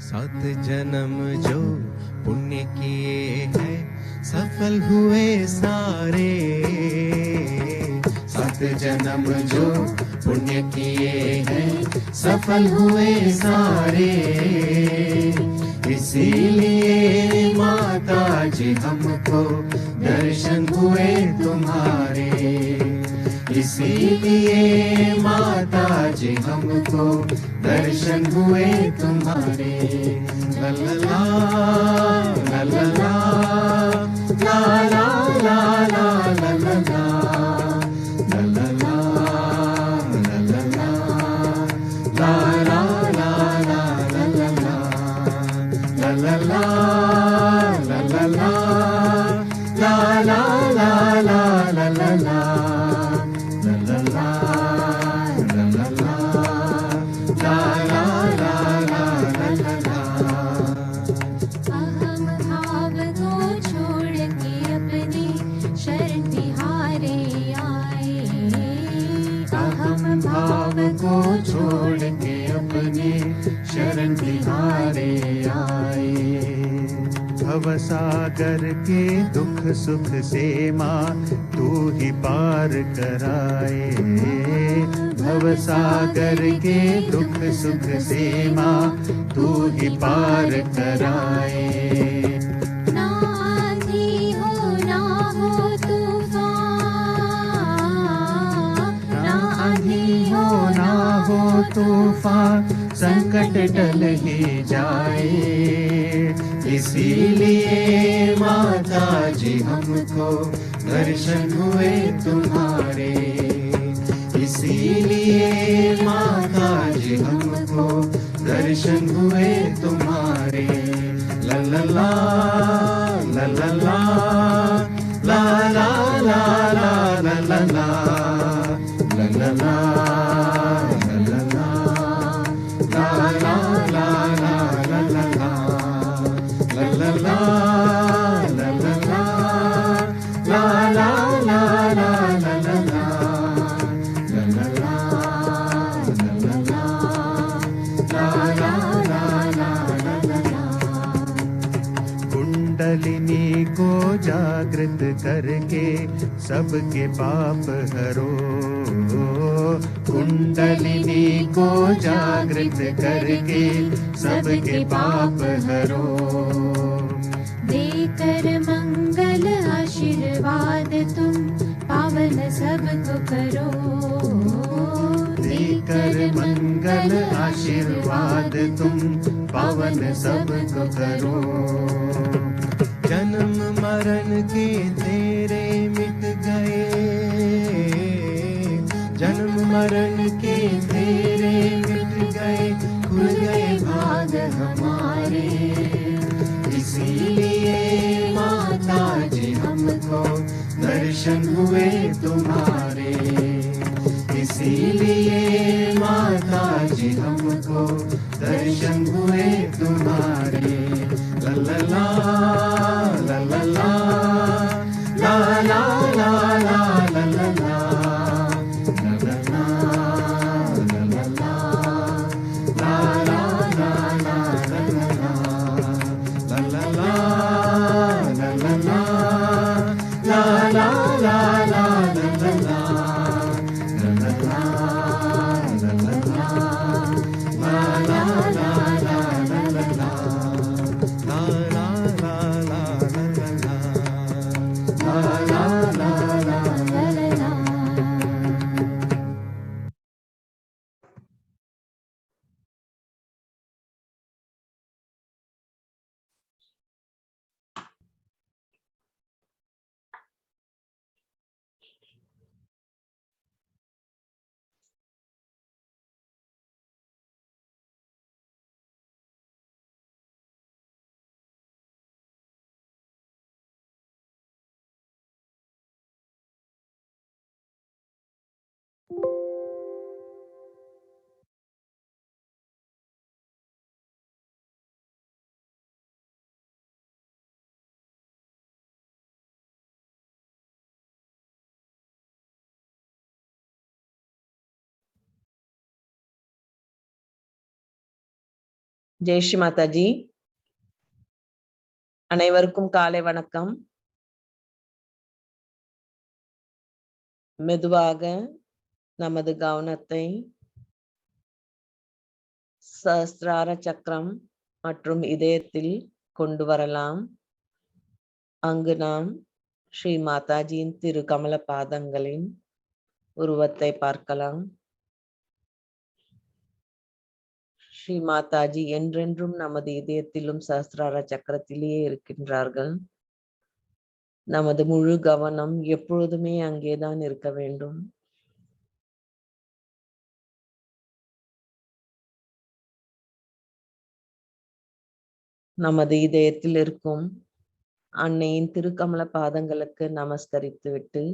सात जन्म जो पुण्य किए हैं सफल हुए सारे। सात जन्म जो पुण्य किए हैं सफल हुए सारे। इसीलिए माता जी हमको दर्शन हुए तुम्हारे। इसीलिए माता जी हमको दर्शन हुए तुम्हारे। ला ला ला ला ला ला ला ला ला ला ला ला ला ला ला को छोड़ के अपने शरण तिहारे आए। भवसागर के दुख सुख से माँ तू ही पार कराए। भवसागर के दुख सुख से माँ तू ही पार कराए। तूफान संकट टल ही जाए। इसीलिए माता जी हमको दर्शन हुए तुम्हारे। इसीलिए माता जी हमको दर्शन हुए तुम्हारे। ला ला ला ला ला ला ला ला ला ला ला ला ला ला कुंडलिनी को जागृत करके सबके पाप हरो। कुंडलिनी को जागृत करके सबके पाप हरो। देकर मंगल आशीर्वाद तुम पावन सबको करो। देकर मंगल आशीर्वाद तुम पावन सबको करो। जन्म मरण के तेरे मिट गए। जन्म मरण के तेरे मिट गए। खुल गए भाग हमारे। इसीलिए माता जी हमको दर्शन हुए तुम्हारे। इसीलिए माता जी हमको दर्शन हुए तुम्हारे। ला ला ला ला ला ला ला ला ला ला ला ला ஜெய் ஸ்ரீ மாதாஜி. அனைவருக்கும் காலை வணக்கம். மெதுவாக நமது கவனத்தை சஹஸ்ரார சக்கரம் மற்றும் இதயத்தில் கொண்டு வரலாம். அங்கு நாம் ஸ்ரீ மாதாஜியின் திரு கமல பாதங்களின் உருவத்தை பார்க்கலாம். ஸ்ரீ மாதாஜி என்றென்றும் நமது இதயத்திலும் சஹஸ்ரார சக்கரத்திலேயே இருக்கின்றார்கள். நமது முழு கவனம் எப்பொழுதுமே அங்கேதான் இருக்க வேண்டும். நமது இதயத்தில் இருக்கும் அன்னையின் திருக்கமல பாதங்களுக்கு நமஸ்கரித்து விட்டு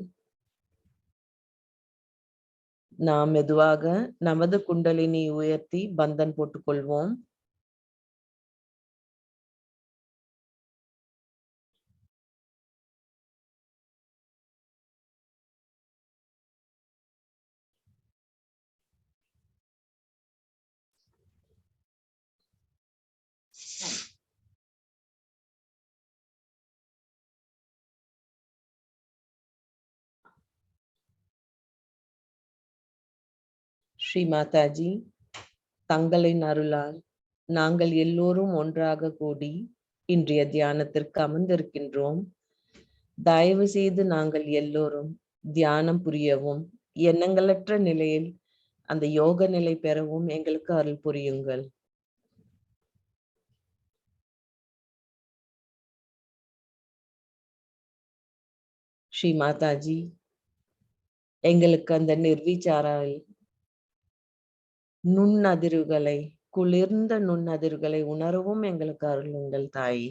நாம் மெதுவாக நமது குண்டலினி உயர்த்தி பந்தன் போட்டுக்கொள்வோம். ஸ்ரீ மாதாஜி, தங்களின் அருளால் நாங்கள் எல்லோரும் ஒன்றாக கூடி இன்றைய தியானத்திற்கு அமர்ந்திருக்கின்றோம். தயவு செய்து நாங்கள் எல்லோரும் தியானம் புரியவும் எண்ணங்களற்ற நிலையில் அந்த யோக நிலை பெறவும் எங்களுக்கு அருள் புரியுங்கள். ஸ்ரீ மாதாஜி, எங்களுக்கு அந்த நிர்விச்சாரால் நுண்ணதிர்வுகளை, குளிர்ந்த நுண்ணதிர்வுகளை உணரவும் எங்களுக்கு அருளுங்கள் தாய்.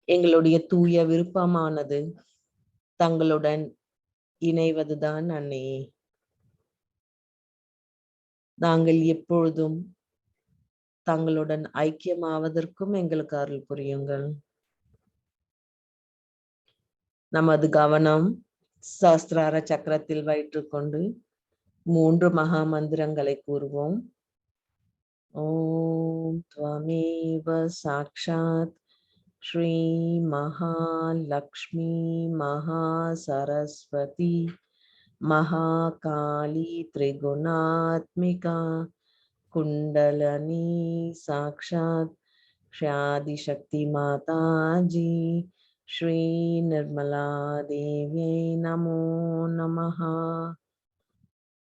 எங்களுடைய தூய விருப்பமானது தங்களுடன் இணைவதுதான் அன்னையே. நாங்கள் எப்பொழுதும் தங்களுடன் ஐக்கியமாவதற்கும் எங்களுக்கு அருள் புரியுங்கள். நமது கவனம் சஹஸ்ரார சக்கரத்தில் வைத்துக்கொண்டு 3 மகா மந்திரங்களை கூறுவோம். ஓம் த்வமேவ சாக்ஷாத் ஸ்ரீ மகாலக்ஷ்மி மகா சரஸ்வதி மகாகாளி திரிகுணாத்மிகா குண்டலனி சாக்ஷாத் ஸ்ரீ மாதாஜி ஸ்ரீ நிர்மலா தேவியை நமோ நமஹ.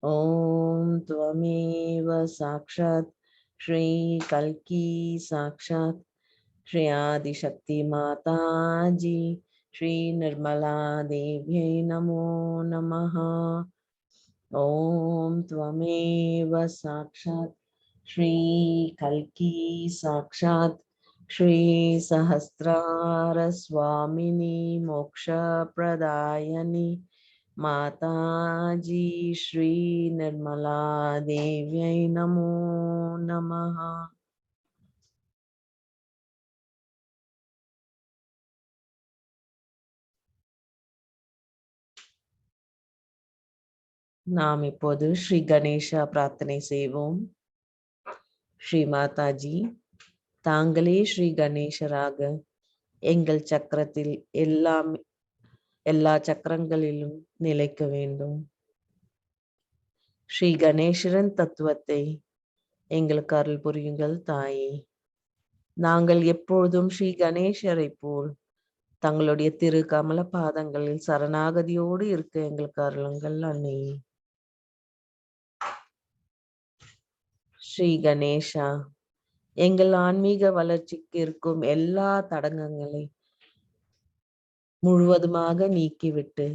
ஓம் த்வமேவ சாக்ஷாத் ஸ்ரீ கல்கி சாக்ஷாத் ஸ்ரீ ஆதிசக்தி மாதாஜி ஸ்ரீ நிர்மலா தேவியை நமோ நமஹ. ஓம் த்வமேவ சாக்ஷாத் ஸ்ரீ கல்கி சாக்ஷாத் ஸ்ரீ சஹஸ்ரார ஸ்வாமினி மோக்ஷ பிரதாயனி மாதாஜி ஸ்ரீ நிர்மலா தேவியை நமோ நமஹ. நாம் இப்போது ஸ்ரீ கணேசா பிரார்த்தனை செய்வோம். ஸ்ரீ மாதாஜி, தாங்களே ஸ்ரீ கணேசராக எங்கள் சக்கரத்தில் எல்லா சக்கரங்களிலும் நிலைக்க வேண்டும். ஸ்ரீ கணேசரின் தத்துவத்தை எங்களுக்கு அருள் புரியுங்கள் தாயே. நாங்கள் எப்பொழுதும் ஸ்ரீ கணேசரை போல் தங்களுடைய திரு கமல பாதங்களில் சரணாகதியோடு இருக்க எங்களுக்கு அருளுங்கள் அன்னையே. ஸ்ரீ கணேசா, எங்கள் ஆன்மீக வளர்ச்சிக்கு இருக்கும் எல்லா தடங்கங்களை முழுவதுமாக நீக்கிவிட்டு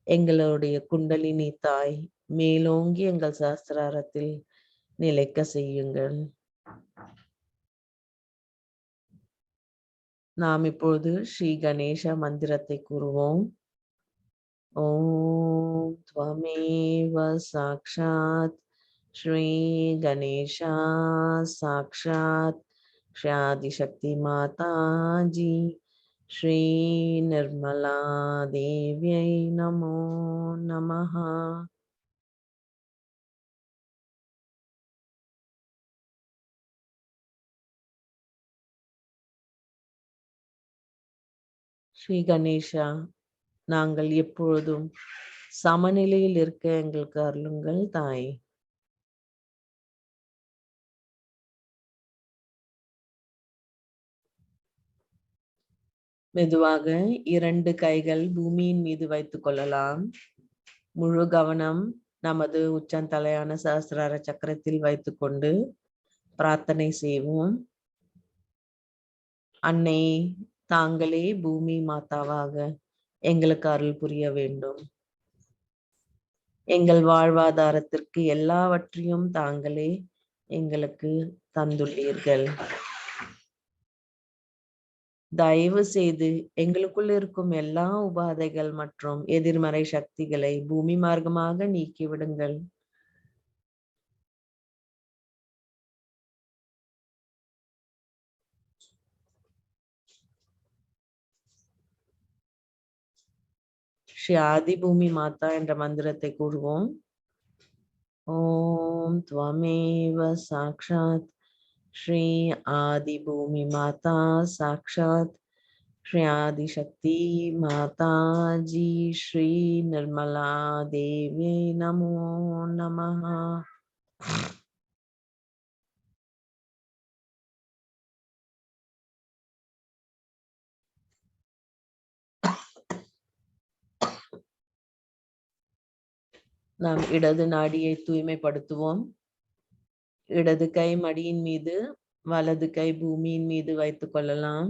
எங்களுடைய குண்டலினி தாய் மேலோங்கி எங்கள் சாஸ்திராரத்தில் நிலைக்க செய்யுங்கள். நாம் இப்பொழுது ஸ்ரீ கணேச மந்திரத்தை கூறுவோம். ஓம் த்வமேவ சாக்ஷாத் ஸ்ரீ கணேசா சாக்ஷாத் ஸ்ரீ ஆதிசக்தி மாதாஜி ஸ்ரீ நிர்மலா தேவியை நமோ நமஹ. ஸ்ரீ கணேஷா, நாங்கள் எப்பொழுதும் சமநிலையில் இருக்க எங்களுக்கு அருளுங்கள் தாய். மெதுவாக 2 கைகள் பூமியின் மீது வைத்துக் கொள்ளலாம். முழு கவனம் நமது உச்சந்தலையான சஹஸ்ரார சக்கரத்தில் வைத்துக்கொண்டு பிரார்த்தனை செய்வோம். அன்னை, தாங்களே பூமி மாதாவாக எங்களுக்கு அருள் புரிய வேண்டும். எங்கள் வாழ்வாதாரத்திற்கு எல்லாவற்றையும் தாங்களே எங்களுக்கு தந்துள்ளீர்கள். தயவு செய்து எங்களுக்குள் இருக்கும் எல்லா உபாதைகள் மற்றும் எதிர்மறை சக்திகளை பூமி மார்க்கமாக நீக்கிவிடுங்கள். ஸ்ரீ ஆதி பூமி மாதா என்ற மந்திரத்தை கூறுவோம். ஓம் துவமேவ சாக்ஷாத் ஸ்ரீ ஆதி பூமி மாதா சாக்ஷாத் ஸ்ரீ ஆதி சக்தி மாதாஜி ஸ்ரீ நிர்மலா தேவி நமோ நமஹ. நாம் இடது நாடியை தூய்மைப்படுத்துவோம். இடது கை மடியின் மீது, வலது கை பூமியின் மீது வைத்துக் கொள்ளலாம்.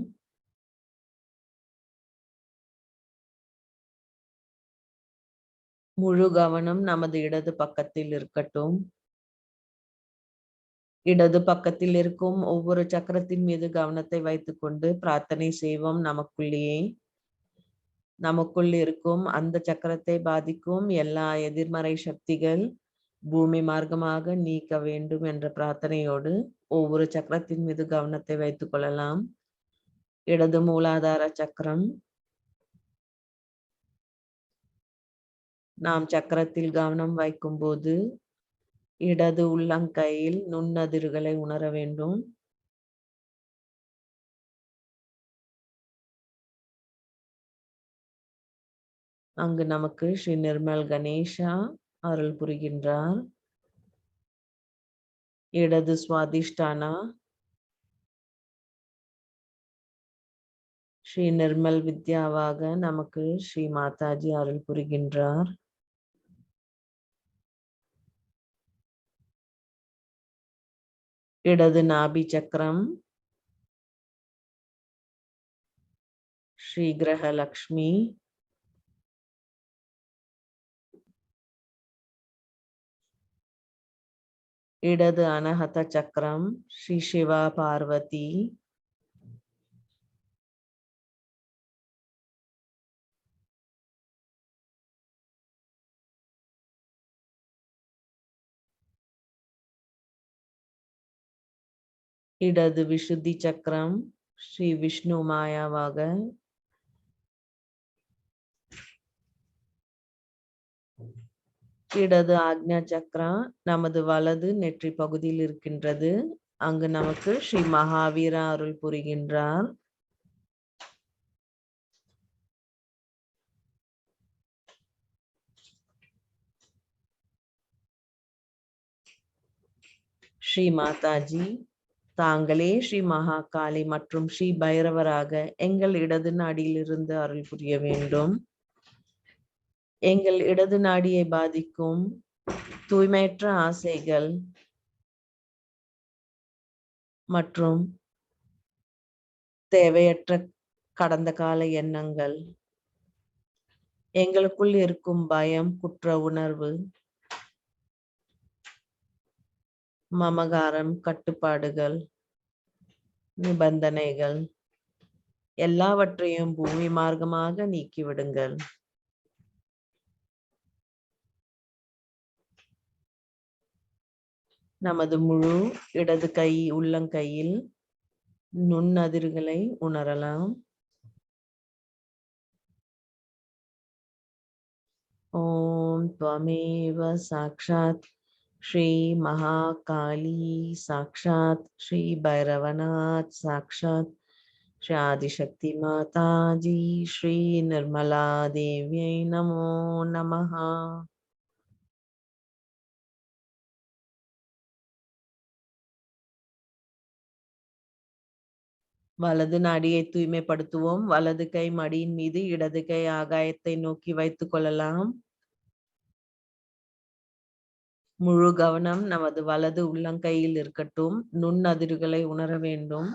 முழு கவனம் நமது இடது பக்கத்தில் இருக்கட்டும். இடது பக்கத்தில் இருக்கும் ஒவ்வொரு சக்கரத்தின் மீது கவனத்தை வைத்துக்கொண்டு பிரார்த்தனை செய்வோம். நமக்குள் இருக்கும் அந்த சக்கரத்தை பாதிக்கும் எல்லா எதிர்மறை சக்திகள் பூமி மார்க்கமாக நீக்க வேண்டும் என்ற பிரார்த்தனையோடு ஒவ்வொரு சக்கரத்தின் மீது கவனத்தை வைத்துக் கொள்ளலாம். இடது மூலாதார சக்கரம். நாம் சக்கரத்தில் கவனம் வைக்கும் போது இடது உள்ளங்கையில் நுண்ணதிர்களை உணர வேண்டும். அங்கு நமக்கு ஸ்ரீ நிர்மல் கணேஷா அருள் புரிகின்றார். இடது சுவாதிஷ்டானா ஸ்ரீ நிர்மல் வித்யாவாக நமக்கு ஸ்ரீ மாதாஜி அருள் புரிகின்றார். இடது நாபி சக்கரம் ஸ்ரீ கிரகலக்ஷ்மி. இடது அனஹத சக்கரம் ஸ்ரீ சிவா பார்வதி. இடது விசுத்தி சக்கரம் ஸ்ரீ விஷ்ணு மாயாவாக. இடது ஆக்ஞா சக்கரா நமது வலது நெற்றி பகுதியில் இருக்கின்றது. அங்கு நமக்கு ஸ்ரீ மகாவீரா அருள் புரிகின்றார். ஸ்ரீ மாதாஜி, தாங்களே ஸ்ரீ மகாகாளி மற்றும் ஸ்ரீ பைரவராக எங்கள் இடது நாடியிலிருந்து அருள் புரிய வேண்டும். எங்கள் இடது நாடியை பாதிக்கும் தூய்மையற்ற ஆசைகள் மற்றும் தேவையற்ற கடந்த கால எண்ணங்கள், எங்களுக்குள் இருக்கும் பயம், குற்ற உணர்வு, மமகாரம், கட்டுப்பாடுகள், நிபந்தனைகள் எல்லாவற்றையும் பூமி மார்க்கமாக நீக்கிவிடுங்கள். நமது முழு இடது கை உள்ளங்கையில் நுண்ணதிர்களை உணரலாம். ஓம் त्वमेव சாக்ஷாத் ஸ்ரீ மகாகாளி சாக்ஷாத் ஸ்ரீ பைரவநாத் சாக்ஷாத் श्री आदिशक्ति माता जी श्री निर्मला देव्यै नमो नमः. வலது நாடியை தூய்மைப்படுத்துவோம். வலது கை மடியின் மீது, இடது கை ஆகாயத்தை நோக்கி வைத்துக் கொள்ளலாம். முழு கவனம் நமது வலது உள்ளங்கையில் இருக்கட்டும். நுண்ணதிர்வுகளை உணர வேண்டும்.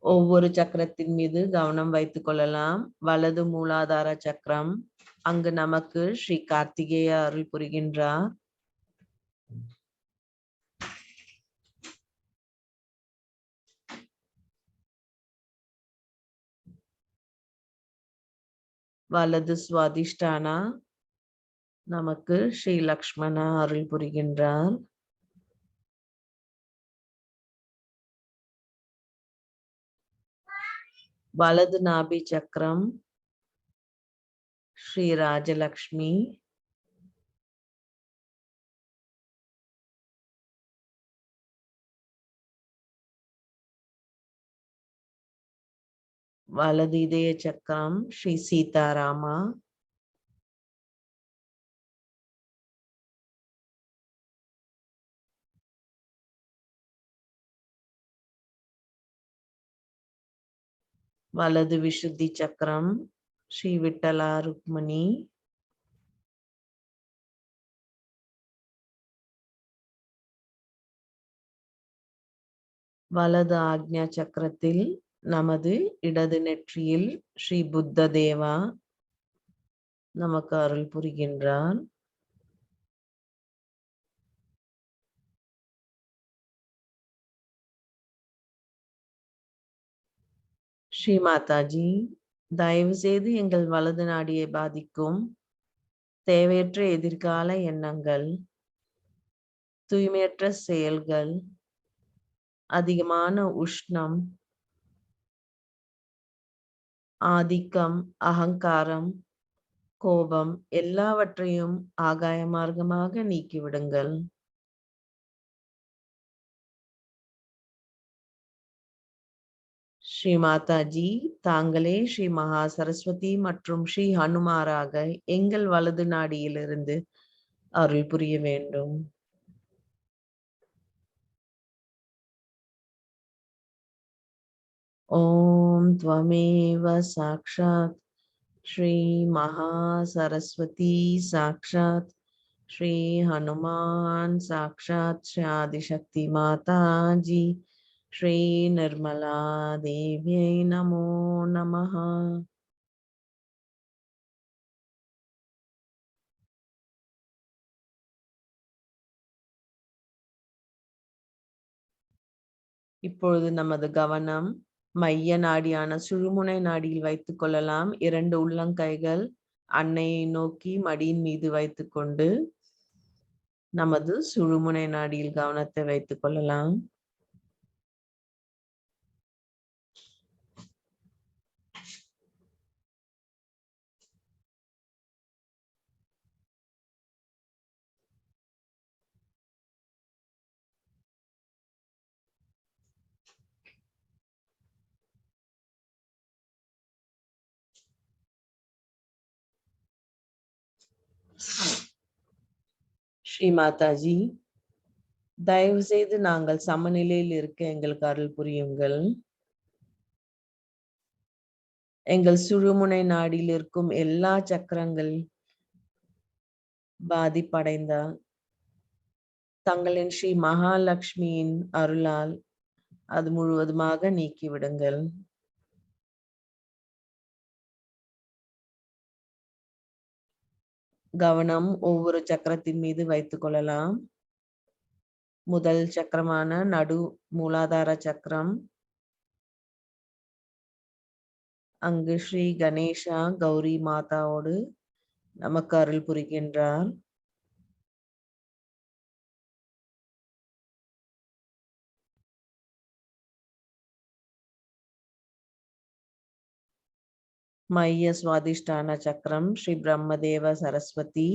ஒவ்வொரு சக்கரத்தின் மீது கவனம் வைத்துக் கொள்ளலாம். வலது மூலாதார சக்கரம், அங்கு நமக்கு ஸ்ரீ கார்த்திகேய அருள் புரிகின்றார். வலது சுவாதிஷ்டானா, நமக்கு ஸ்ரீ லக்ஷ்மணா அருள் புரிகின்றார். வலது நாபி சக்கரம் ஸ்ரீ ராஜலக்ஷ்மி. வலது இதய சக்கரம் ஸ்ரீ சீதாராமா. வலது விசுத்தி சக்கரம் ஸ்ரீ விட்டலா ருக்மணி. வலது ஆக்ஞா சக்கரத்தில் நமது இடது நெற்றியில் ஸ்ரீ புத்த தேவா நமக்கு அருள் புரிகின்றார். ஸ்ரீ மாதாஜி, தயவு செய்து எங்கள் வலது நாடியை பாதிக்கும் தேவையற்ற எதிர்கால எண்ணங்கள், தூய்மையற்ற செயல்கள், அதிகமான உஷ்ணம், ஆதிக்கம், அகங்காரம், கோபம் எல்லாவற்றையும் ஆகாய மார்க்கமாக நீக்கிவிடுங்கள். ஸ்ரீ மாதாஜி, தாங்களே ஸ்ரீ மகா சரஸ்வதி மற்றும் ஸ்ரீ ஹனுமாராக எங்கள் வலது நாடியிலிருந்து அருள் புரிய வேண்டும். ஓம் त्वमेव साक्षात् श्री महा सरस्वती साक्षात् श्री हनुमान साक्षात् श्री आदिशक्ति माता जी श्री निर्मला देव्यै नमो नमः. இப்பொழுது நமது கவனம் மைய நாடியான சுழுமுனை நாடியில் வைத்துக் கொள்ளலாம். 2 உள்ளங்கைகள் அன்னையை நோக்கி மடியின் மீது வைத்துக்கொண்டு நமது சுழுமுனை நாடியில் கவனத்தை வைத்துக் கொள்ளலாம். ஸ்ரீ மாதாஜி, தயவு செய்து நாங்கள் சமநிலையில் இருக்க எங்களுக்கு அருள் புரியுங்கள். எங்கள் சுழுமுனை நாடியில் இருக்கும் எல்லா சக்கரங்கள் பாதிப்படைந்தால் தங்களின் ஸ்ரீ மகாலட்சுமியின் அருளால் அது முழுவதுமாக நீக்கிவிடுங்கள். கவனம் ஒவ்வொரு சக்கரத்தின் மீது வைத்துக் கொள்ளலாம். முதல் சக்கரமான நடு மூலாதார சக்கரம், அங்கு ஸ்ரீ கணேசா கௌரி மாதாவோடு நமக்கு அருள் புரிகின்றார். மைய சுவாதிஷ்டான சக்கரம் ஸ்ரீ பிரம்மதேவ சரஸ்வதி.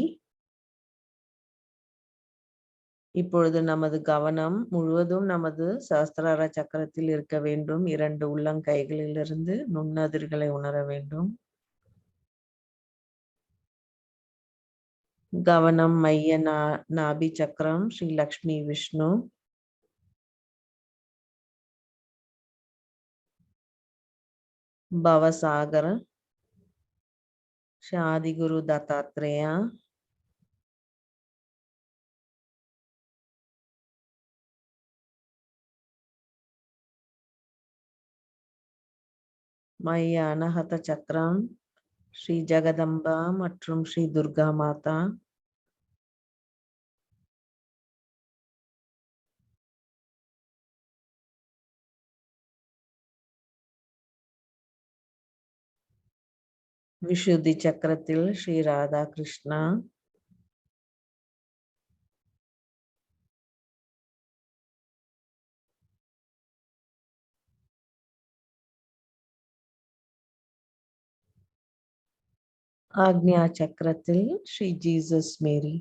இப்பொழுது நமது கவனம் முழுவதும் நமது சஹஸ்ரார சக்கரத்தில் இருக்க வேண்டும். 2 உள்ளங்கைகளிலிருந்து நுண்ணதிர்களை உணர வேண்டும். கவனம் மைய நாபி சக்கரம் ஸ்ரீ லக்ஷ்மி விஷ்ணு. பவசாகர ஸ்ரீ ஆதிகுரு தத்தாத்ரேயா. மைய அனஹத சக்கரம் ஸ்ரீ ஜெகதம்பா மற்றும் ஸ்ரீ துர்கா மாதா. விஷுத்தி சக்கரத்தில் ஸ்ரீ ராதா கிருஷ்ணா. ஆக்ஞா சக்கரத்தில் ஸ்ரீ ஜீசஸ் மேரி.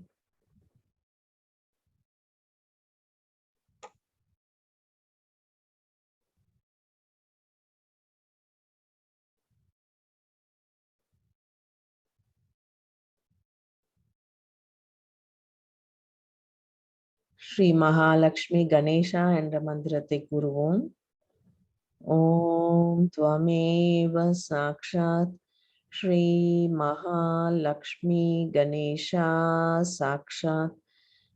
ஸ்ரீ மகாலட்சுமி கணேசா என்ற மந்திரத்தை கூறுவோம். ஓம் துவமேவ சாக்ஷாத் ஸ்ரீ மகாலட்சுமி கணேசா சாக்ஷாத்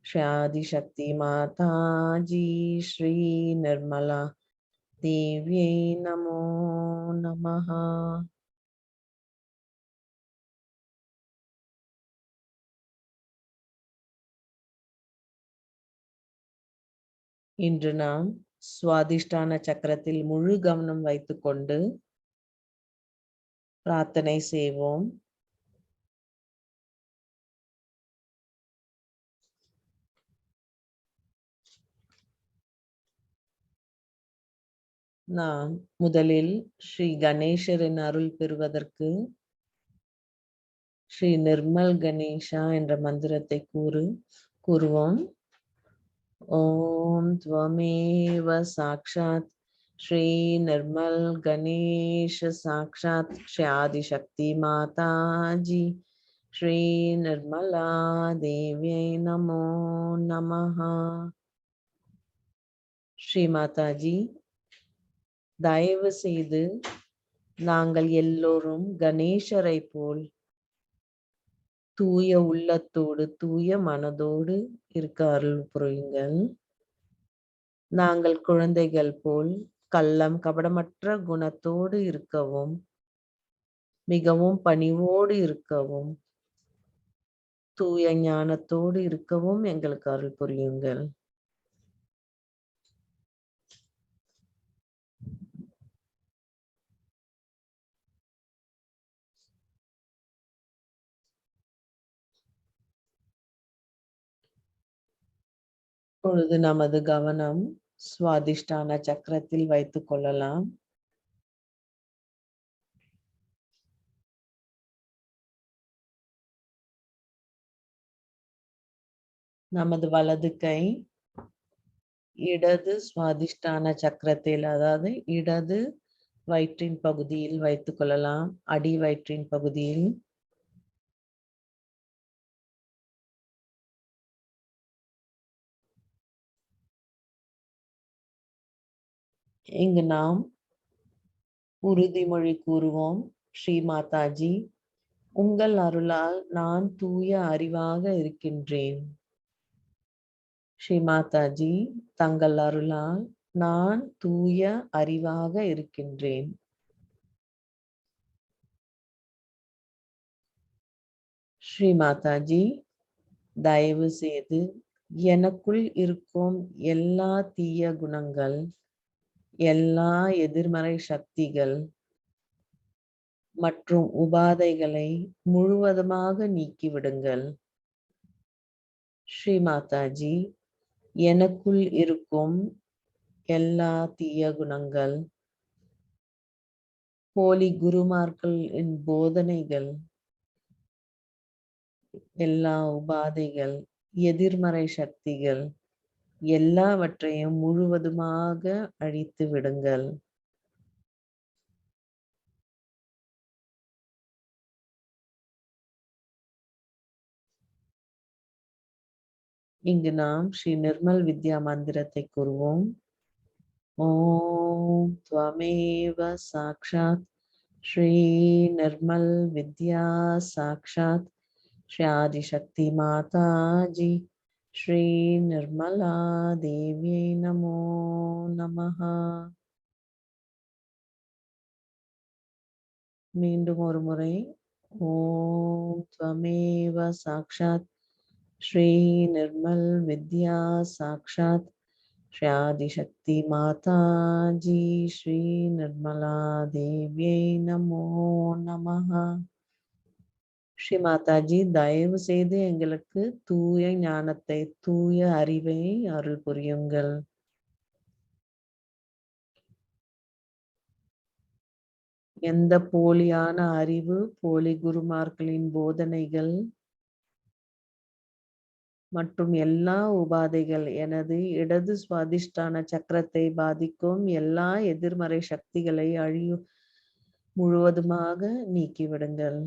ஸ்ரீ ஆதிசக்தி மாதாஜி ஸ்ரீ நிர்மலா தேவியை நமோ நமஹ. இன்று நாம் சுவாதிஷ்டான சக்கரத்தில் முழு கவனம் வைத்துக்கொண்டு பிரார்த்தனை செய்வோம். நாம் முதலில் ஸ்ரீ கணேசரின் அருள் பெறுவதற்கு ஸ்ரீ நிர்மல் கணேசா என்ற மந்திரத்தை கூறுவோம். ஓம் துவமேவ சாக்ஷாத் ஸ்ரீ நிர்மல் கணேஷ சாக்ஷாத் ஸ்ரீ ஆதிசக்தி மாதாஜி ஸ்ரீ நிர்மலா தேவியை நமோ நமஹ. ஸ்ரீ மாதாஜி, தயவு செய்து நாங்கள் எல்லோரும் கணேசரை போல் தூய உள்ளத்தோடு தூய மனதோடு இருக்க அருள் புரியுங்கள். நாங்கள் குழந்தைகள் போல் கள்ளம் கபடமற்ற குணத்தோடு இருக்கவும், மிகவும் பணிவோடு இருக்கவும், தூய ஞானத்தோடு இருக்கவும் எங்களுக்கு அருள் புரியுங்கள். இப்பொழுது நமது கவனம் சுவாதிஷ்டான சக்கரத்தில் வைத்துக் கொள்ளலாம். நமது வலது கை இடது சுவாதிஷ்டான சக்கரத்தில், அதாவது இடது வயிற்றின் பகுதியில் வைத்துக் கொள்ளலாம். அடி வயிற்றின் பகுதியில். இங்கு நாம் உறுதிமொழி கூறுவோம். ஸ்ரீ மாதாஜி, உங்கள் அருளால் நான் தூய அறிவாக இருக்கின்றேன். ஸ்ரீ மாதாஜி, தங்கள் அருளால் நான் தூய அறிவாக இருக்கின்றேன். ஸ்ரீ மாதாஜி, தயவு செய்து எனக்குள் இருக்கும் எல்லா தீய குணங்கள், எல்லா எதிர்மறை சக்திகள் மற்றும் உபாதைகளை முழுவதுமாக நீக்கிவிடுங்கள். ஸ்ரீ மாதாஜி, எனக்குள் இருக்கும் எல்லா தீய குணங்கள், போலி குருமார்களின் போதனைகள், எல்லா உபாதைகள், எதிர்மறை சக்திகள் எல்லாவற்றையும் முழுவதுமாக அழித்து விடுங்கள். இங்கு நாம் ஸ்ரீ நிர்மல் வித்யா மந்திரத்தை கூறுவோம். ஓம் த்வமேவ சாக்ஷாத் ஸ்ரீ நிர்மல் வித்யா சாக்ஷாத் ஸ்ரீ ஆதிசக்தி மாதாஜி ஸ்ரீ நிர்மலா தேவியை நமோ நமஹ. மீண்டும் ஒரு முறை. ஓம் த்வமேவ சாக்ஷாத் ஸ்ரீ நிர்மல் வித்யா சாக்ஷாத் ஸ்ரீ ஆதிசக்தி மாதாஜி ஸ்ரீ நிர்மலா தேவியை நமோ நமஹ. ஸ்ரீ மாதாஜி, தயவு செய்து எங்களுக்கு தூய ஞானத்தை, தூய அறிவை அருள் புரியுங்கள். எந்த போலியான அறிவு, போலி குருமார்களின் போதனைகள் மற்றும் எல்லா உபாதைகள் எனது இடது சுவாதிஷ்டான சக்கரத்தை பாதிக்கும் எல்லா எதிர்மறை சக்திகளை முழுவதுமாக நீக்கிவிடுங்கள்.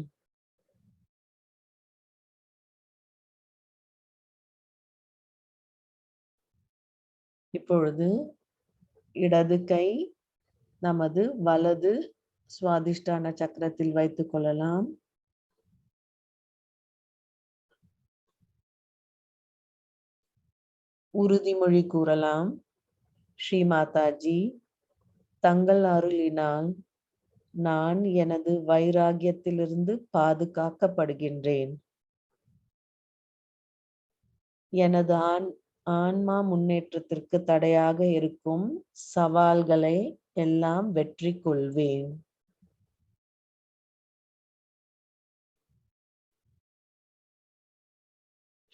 இப்பொழுது இடது கை நமது வலது சுவாதிஷ்டான சக்கரத்தில் வைத்துக் கொள்ளலாம். உறுதிமொழி கூறலாம். ஸ்ரீ மாதாஜி, தங்கள் அருளினால் நான் எனது வைராகியத்திலிருந்து பாதுகாக்கப்படுகின்றேன். எனது ஆன்மா முன்னேற்றத்திற்கு தடையாக இருக்கும் சவால்களை எல்லாம் வெற்றி கொள்வேன்.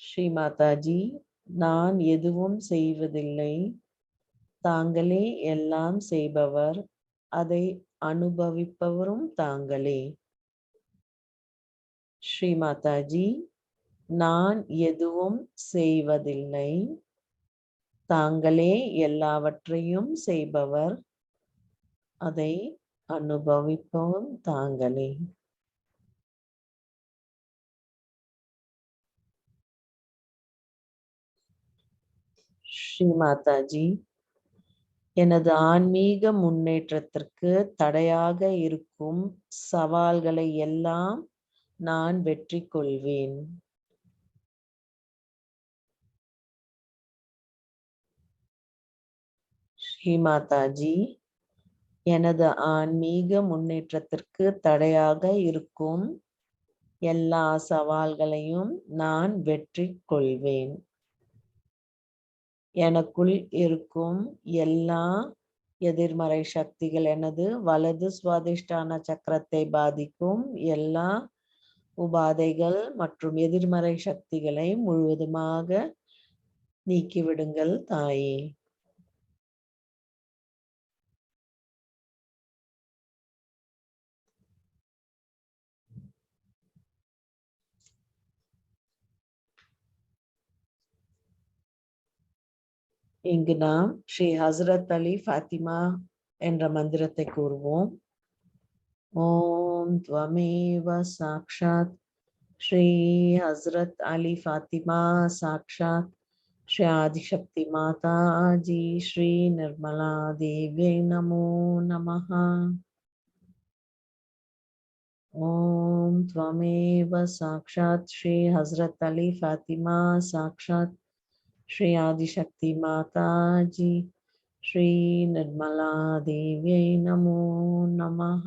ஸ்ரீ மாதாஜி, நான் எதுவும் செய்வதில்லை, தாங்களே எல்லாம் செய்பவர், அதை அனுபவிப்பவரும் தாங்களே. ஸ்ரீ மாதாஜி, நான் எதுவும் செய்வதில்லை, தாங்களே எல்லாவற்றையும் செய்பவர், அதை அனுபவிப்பவரும் தாங்களே. ஸ்ரீ மாதாஜி, எனது ஆன்மீக முன்னேற்றத்திற்கு தடையாக இருக்கும் சவால்களை எல்லாம் நான் வெற்றி கொள்வேன். ஸ்ரீ மாதாஜி, எனது ஆன்மீக முன்னேற்றத்திற்கு தடையாக இருக்கும் எல்லா சவால்களையும் நான் வெற்றி கொள்வேன். எனக்குள் இருக்கும் எல்லா எதிர்மறை சக்திகள், எனது வலது சுவாதிஷ்டான சக்கரத்தை பாதிக்கும் எல்லா உபாதைகள் மற்றும் எதிர்மறை சக்திகளை முழுவதுமாக நீக்கிவிடுங்கள் தாயே. இங்கு நாம் ஸ்ரீ ஹசரத் அலி ஃபாத்திமா என்ற மந்திரத்தை கூறுவோம். ஓம் த்வமேவ சாக்ஷாத் ஸ்ரீ ஹசரத் அலி ஃபாத்திமா சாக்ஷாத் ஸ்ரீ ஆதிசக்தி மாதாஜி ஸ்ரீ நிர்மலா தேவியை நமோ நமஹ. ஓம் த்வமேவ சாக்ஷாத் ஸ்ரீ ஹசரத் அலி ஃபாத்திமா சாக்ஷாத் ஸ்ரீ ஆதிசக்தி மாதாஜி ஸ்ரீ நிர்மலா தேவியை நமோ நமஹ.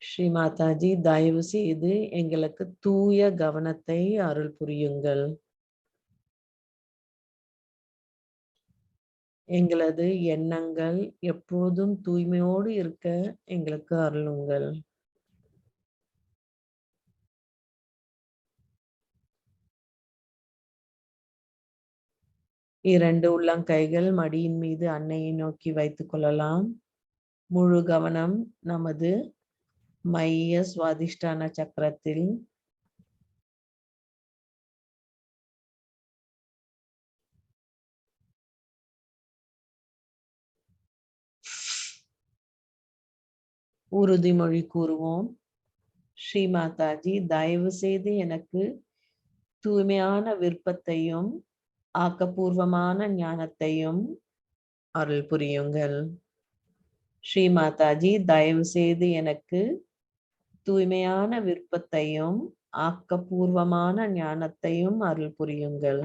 ஸ்ரீ மாதாஜி, தயவு செய்து எங்களுக்கு தூய கவனத்தை அருள் புரியுங்கள். எங்களது எண்ணங்கள் எப்போதும் தூய்மையோடு இருக்க எங்களுக்கு அருளுங்கள். 2 உள்ளங்கைகள் மடியின் மீது அன்னையை நோக்கி வைத்துக் கொள்ளலாம். முழு கவனம் நமது மைய சுவாதிஷ்டான சக்கரத்தில். உறுதிமொழி கூறுவோம். ஸ்ரீ மாதாஜி, தயவு செய்து எனக்கு தூய்மையான விருப்பத்தையும் ஆக்கப்பூர்வமான ஞானத்தையும் அருள் புரியுங்கள். ஸ்ரீ மாதாஜி, தயவு செய்து எனக்கு தூய்மையான விருப்பத்தையும் ஆக்கப்பூர்வமான ஞானத்தையும் அருள் புரியுங்கள்.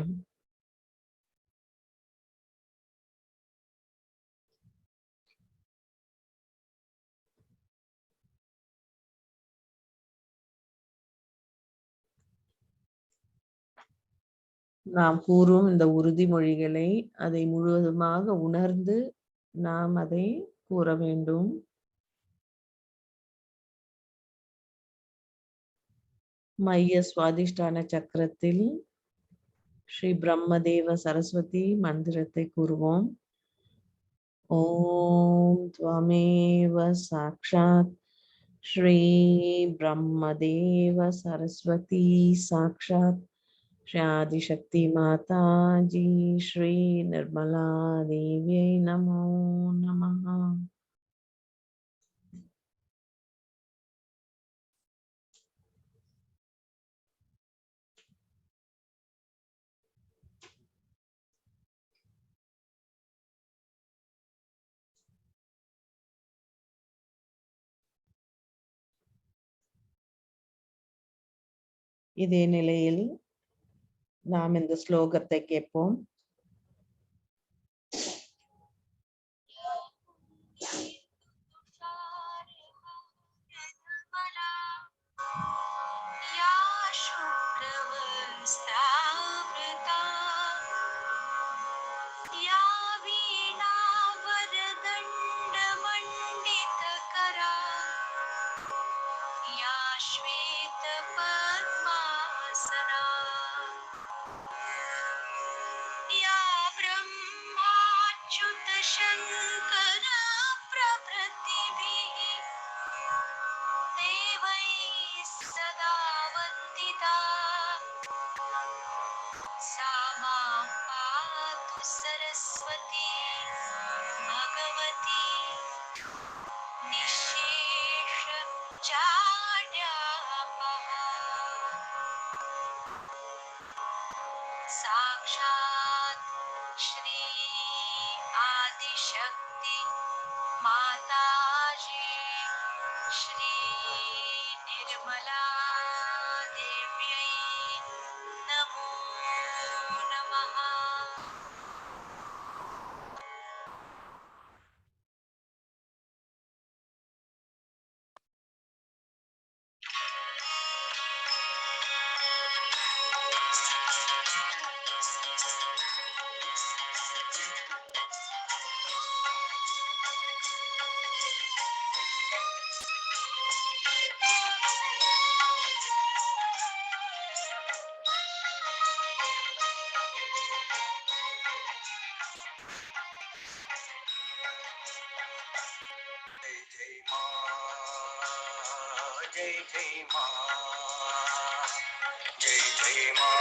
நாம் கூறும் இந்த உறுதிமொழிகளை அதை முழுவதுமாக உணர்ந்து நாம் அதை கூற வேண்டும். மைய சுவாதிஷ்டான சக்கரத்தில் ஸ்ரீ பிரம்மதேவ சரஸ்வதி மந்திரத்தை கூறுவோம். ஓம் त्वमेव சாக்ஷாத் ஸ்ரீ பிரம்மதேவ சரஸ்வதி சாக்ஷாத் ஸ்ரீ ஆதிசக்தி மாதாஜி ஸ்ரீ நிர்மலா தேவியை நமோ நமஹ. இதே நிலையில் நாம் இந்த ஸ்லோகத்தை கேட்போம். साक्षात् श्री आदिशक्ति माताजी श्री निर्मला देव्यै नमो नमः. जय जय माँ, जय जय माँ,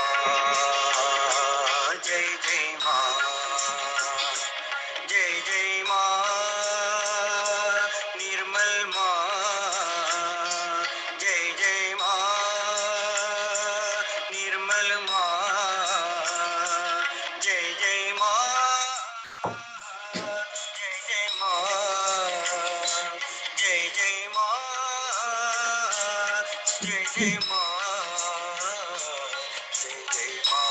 जय जय माँ, जय जय माँ, निर्मल माँ, जय जय माँ, निर्मल माँ, जय जय माँ, जय जय माँ, जय जय माँ, जय जय माँ, जय जय माँ,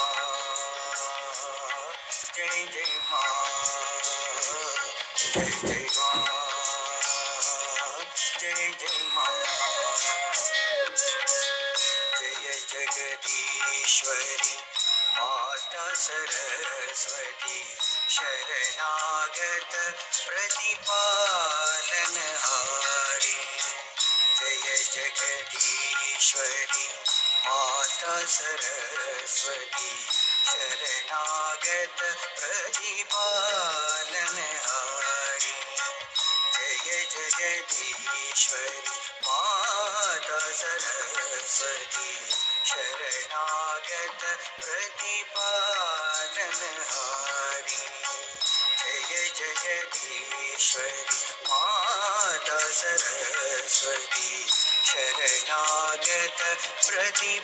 जय जय माँ, जय जय माँ, जय जय माँ, जय जगदीश्वरी माता सरस्वती शरणागत प्रतिपालनहारी, जय जगदीश्वरी माता सरस्वती शरणागत प्रतिपालनहारी जय जगदीश्वरी माता सरस्वती शरणागत प्रतिपालनहारी जय जगदीश्वरी माता सरस्वती शरणागत प्रतिपालनहारी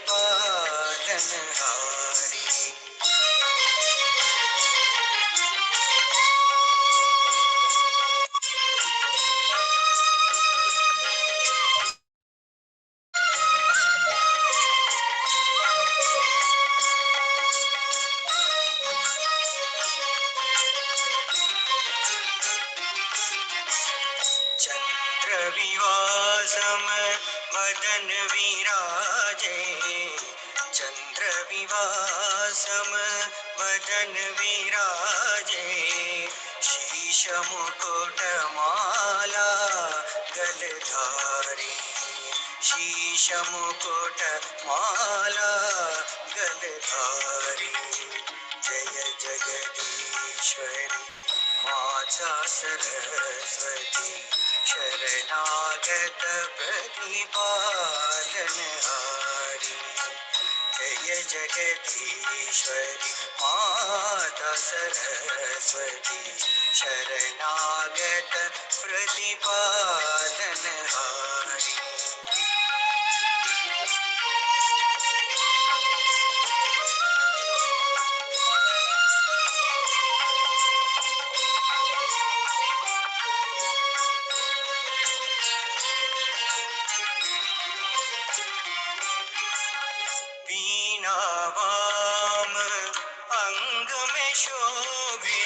चंद्रविवासम मदन विराजे चंद्रविवासम मदन विराजे शीश मुकुट माला गलधारी शीश मुकुट माला गलधारी जय जगदीश्वरी माता सरस्वती शरणागत प्रतिपालनहारी जय जगदीश्वरी माता सरस्वती शरणागत प्रतिपालनहारी बीना वाम अंग में शोभे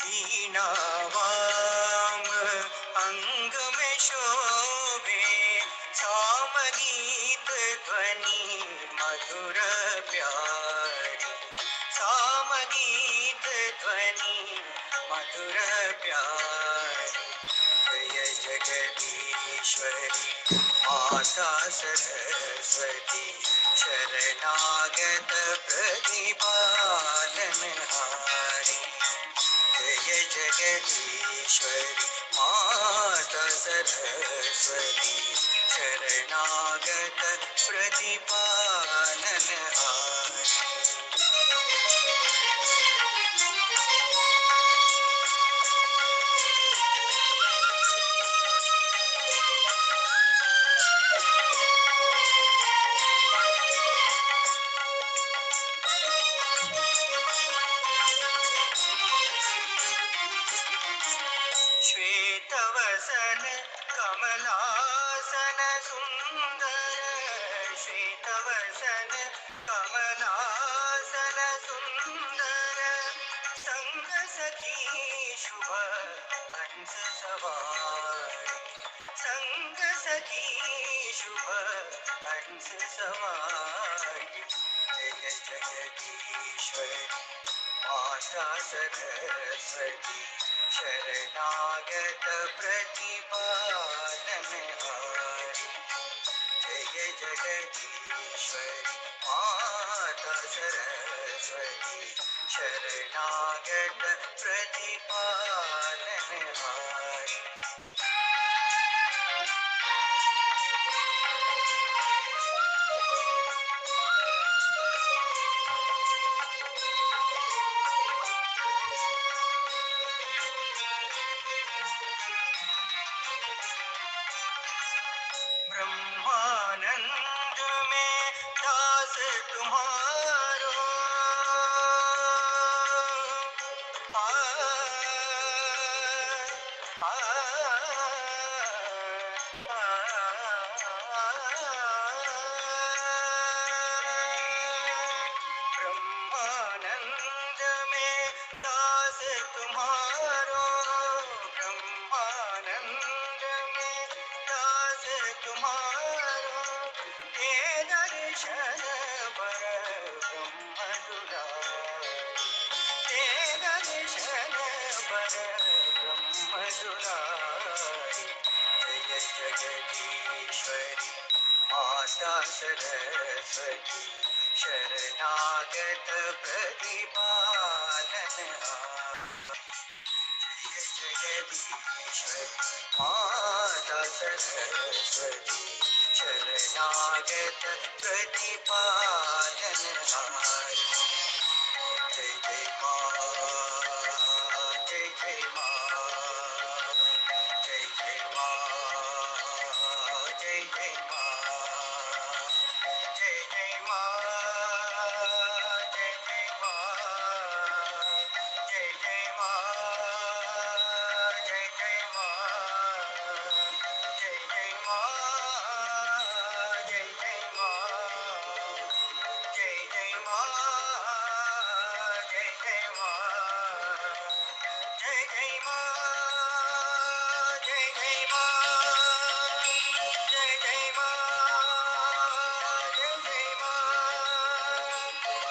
बीना वाम अंग में शोभे साम गीत ध्वनि मधुर प्यारी साम गीत ध्वनि मधुर प्यारी जय जगदीश्वरी माता सरस्वती शरणागत प्रतिपालनहारी जय जगदीश्वरी माता सरस्वती शरणागत प्रतिपालनहारी श्वेतवसन कमलासन सुंदर श्वेतवसन कमलासन सुंदर संग सखी शुभ हंस सवारी संग सखी शुभ हंस सवारी जय जगदीश्वरी माता सरस्वती शरणागत प्रतिपालनहारी जय जगदीश्वरी माता सरस्वती शरणागत प्रतिपालनहारी ब्रह्मानंद में दास तुम्हारो आ, सरस्वती शरणागत प्रतिपालन जगदीश्वरी माता सरस्वती शरणागत प्रतिपालन जय जय माँ जय जय माँ जय जय माँ जय जय माँ जय जय माँ जय जय माँ जय जय माँ जय जय माँ जय जय माँ जय जय माँ जय जय माँ जय जय माँ जय जय माँ जय जय माँ जय जय माँ जय जय माँ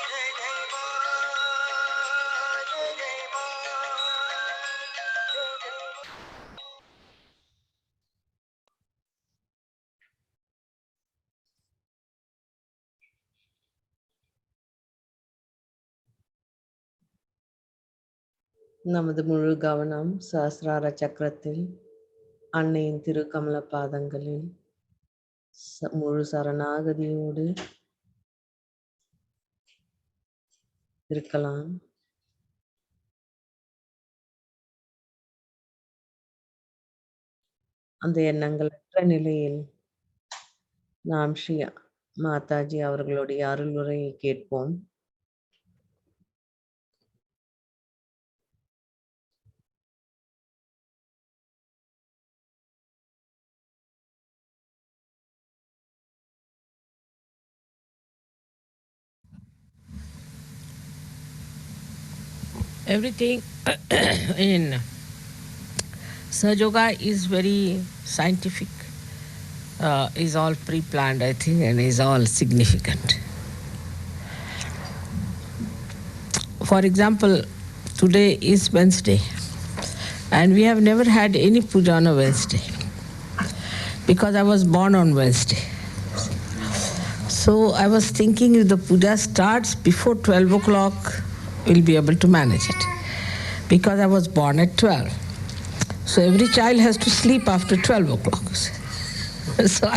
जय जय माँ जय जय माँ நமது முழு கவனம் சஹஸ்ரார சக்கரத்தில் அன்னையின் திருக்கமல பாதங்களில் முழு சரணாகதியோடு இருக்கலாம். அந்த எண்ணங்களற்ற நிலையில் நாம் ஸ்ரீ மாதாஜி அவர்களுடைய அருளுரையை கேட்போம். Everything in Sahaj is very scientific, is all pre-planned, I think, and is all significant. For example, today is Wednesday, and we have never had any puja on a Wednesday because I was born on Wednesday. So I was thinking if the puja starts before 12 o'clock, we'll be able to manage it because I was born at 12. So every child has to sleep after 12 o'clock. So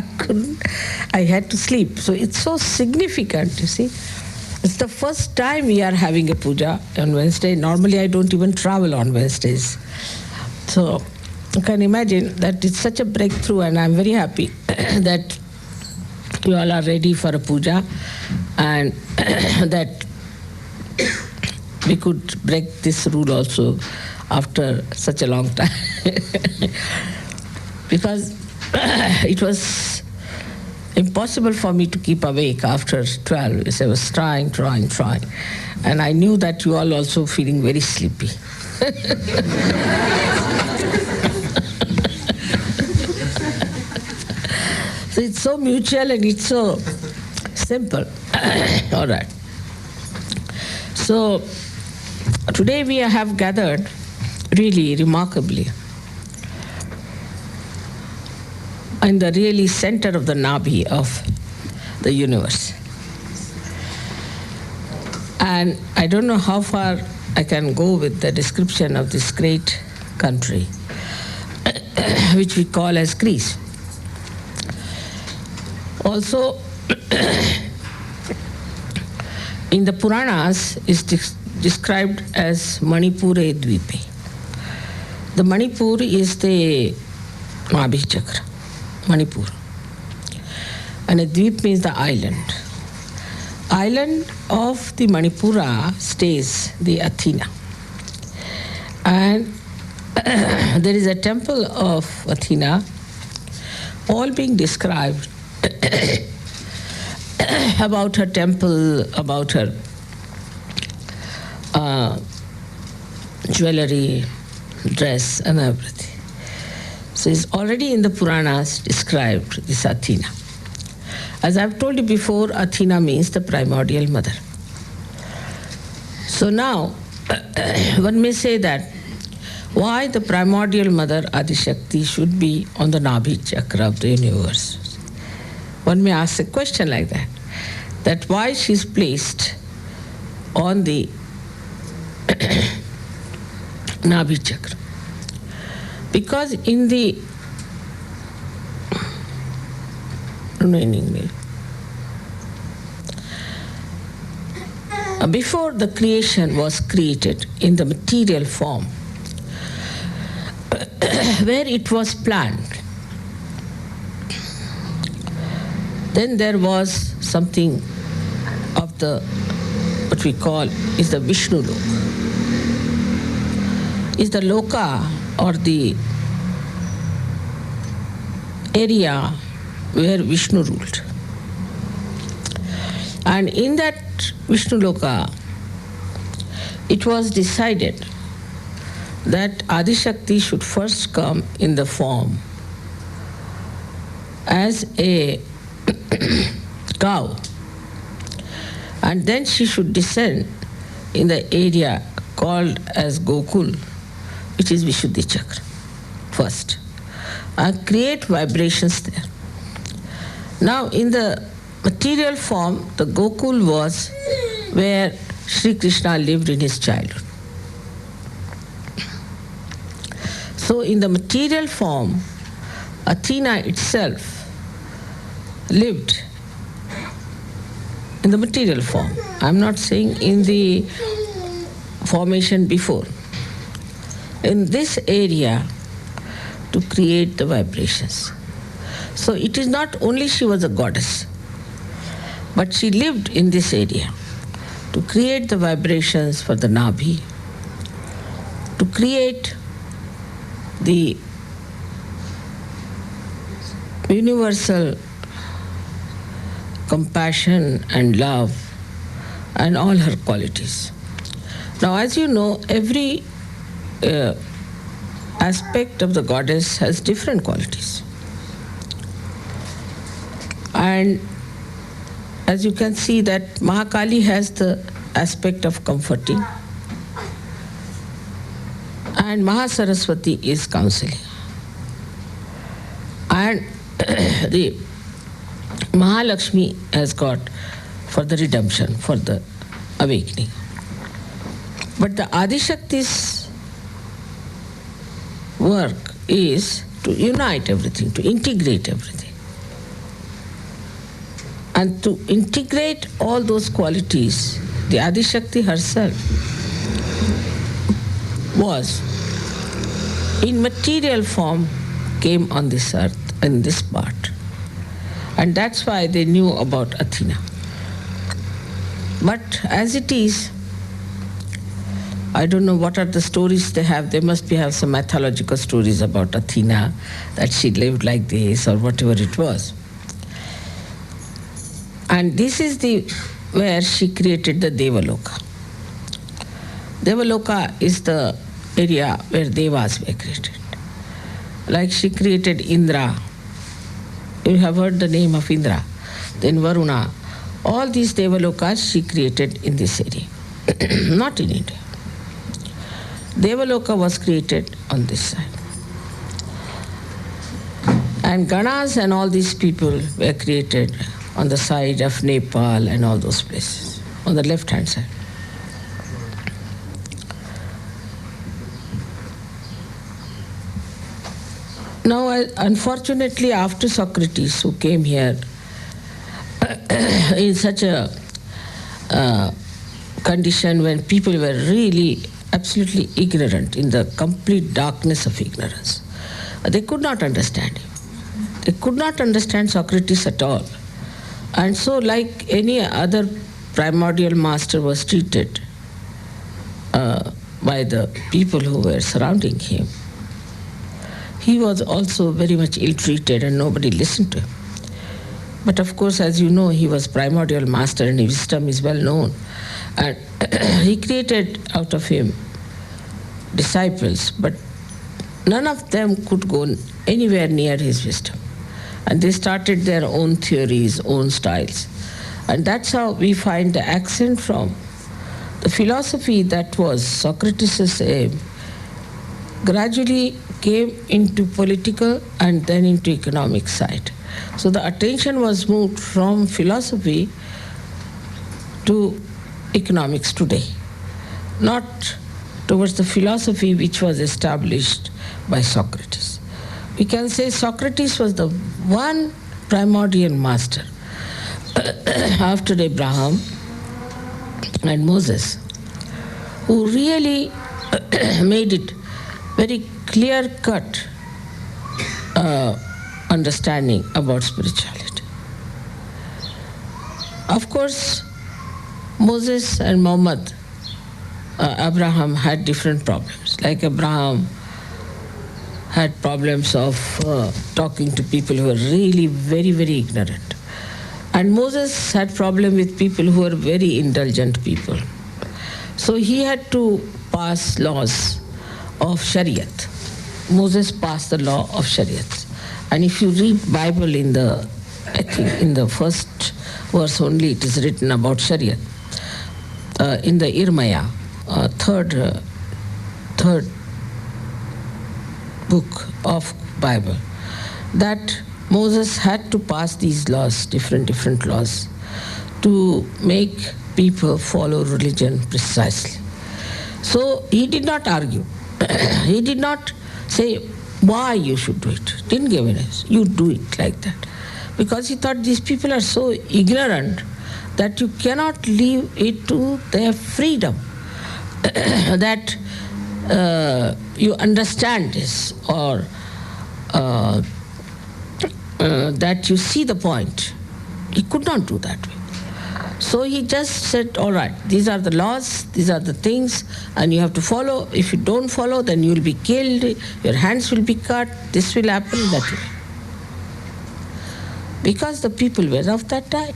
I had to sleep. So it's so significant, you see. It's the first time we are having a puja on Wednesday. Normally I don't even travel on Wednesdays. So you can imagine that it's such a breakthrough, and I'm very happy that you all are ready for a puja, and that we could break this rule also after such a long time. Because it was impossible for me to keep awake after 12. So I was trying. And I knew that you all also feeling very sleepy. So it's so mutual and it's so simple. All right. So today we have gathered really remarkably in the really center of the Nabhi of the universe. And I don't know how far I can go with the description of this great country, which we call as Greece. Also, in the Puranas is described as Manipure Dvipe. The Manipur is the Nabhi Chakra, Manipur. And a Dvip means the island. Island of the Manipura stays the Athena. And there is a temple of Athena, all being described about her temple, about her jewelry, dress, and everything. So it's already in the Puranas described, this Athena. As I've told you before, Athena means the primordial mother. So now, one may say that why the primordial mother Adishakti should be on the Nabhi chakra of the universe. One may ask a question like that why she's placed on the Nabhi chakra. Because in the before the creation was created in the material form, where it was planned, then there was something of the, what we call is the Vishnu Loka. Is the Loka or the area where Vishnu ruled. And in that Vishnu Loka, it was decided that Adi Shakti should first come in the form as a cow, and then she should descend in the area called as Gokul, which is Vishuddhi Chakra, first, and create vibrations there. Now, in the material form, the Gokul was where Sri Krishna lived in his childhood. So, in the material form, Athena itself lived in the material form. I'm not saying in the formation before. In this area to create the vibrations. So it is not only she was a goddess, but she lived in this area to create the vibrations for the Nabhi, to create the universal compassion and love and all her qualities. Now, as you know, every aspect of the goddess has different qualities. And as you can see that Mahakali has the aspect of comforting and Mahasaraswati is counseling. And the Mahalakshmi has got for the redemption, for the awakening. But the Adishakti's work is to unite everything, to integrate everything. And to integrate all those qualities, the Adishakti herself was in material form, came on this earth, in this part. And that's why they knew about Athena. But as it is, I don't know what are the stories they have. They must have some mythological stories about Athena, that she lived like this or whatever it was. And this is where she created the Devaloka. Devaloka is the area where Devas were created. Like she created Indra. You have heard the name of Indra. Then Varuna. All these Devalokas she created in this area, not in India. Devaloka was created on this side. And Ganas and all these people were created on the side of Nepal and all those places, on the left-hand side. Now, unfortunately, after Socrates, who came here in such a condition when people were really absolutely ignorant, in the complete darkness of ignorance, they could not understand him. They could not understand Socrates at all. And so, like any other primordial master was treated by the people who were surrounding him, he was also very much ill-treated and nobody listened to him. But of course, as you know, he was primordial master and his wisdom is well known. And he created out of him disciples, but none of them could go anywhere near his wisdom. And they started their own theories, own styles. And that's how we find the accent from the philosophy that was Socrates' aim, gradually came into political and then into economic side. So the attention was moved from philosophy to economics today, not towards the philosophy which was established by Socrates. We can say Socrates was the one primordial master after Abraham and Moses, who really made it very clear-cut understanding about spirituality. Of course, Moses and Muhammad, Abraham had different problems. Like Abraham had problems of talking to people who were really very, very ignorant. And Moses had problem with people who were very indulgent people. So he had to pass laws of Shariat. Moses passed the law of Shariat. And if you read Bible I think in the first verse only it is written about Shariat. In the Irmaya, third book of Bible, that Moses had to pass these laws, different laws, to make people follow religion precisely. So he did not argue. He did not say why you should do it. Didn't give an answer. You do it like that. Because he thought these people are so ignorant that you cannot leave it to their freedom. That you understand this, or that you see the point. He could not do that way. So he just said, all right, these are the laws, these are the things, and you have to follow. If you don't follow, then you will be killed, your hands will be cut, this will happen, that will. Because the people were of that time.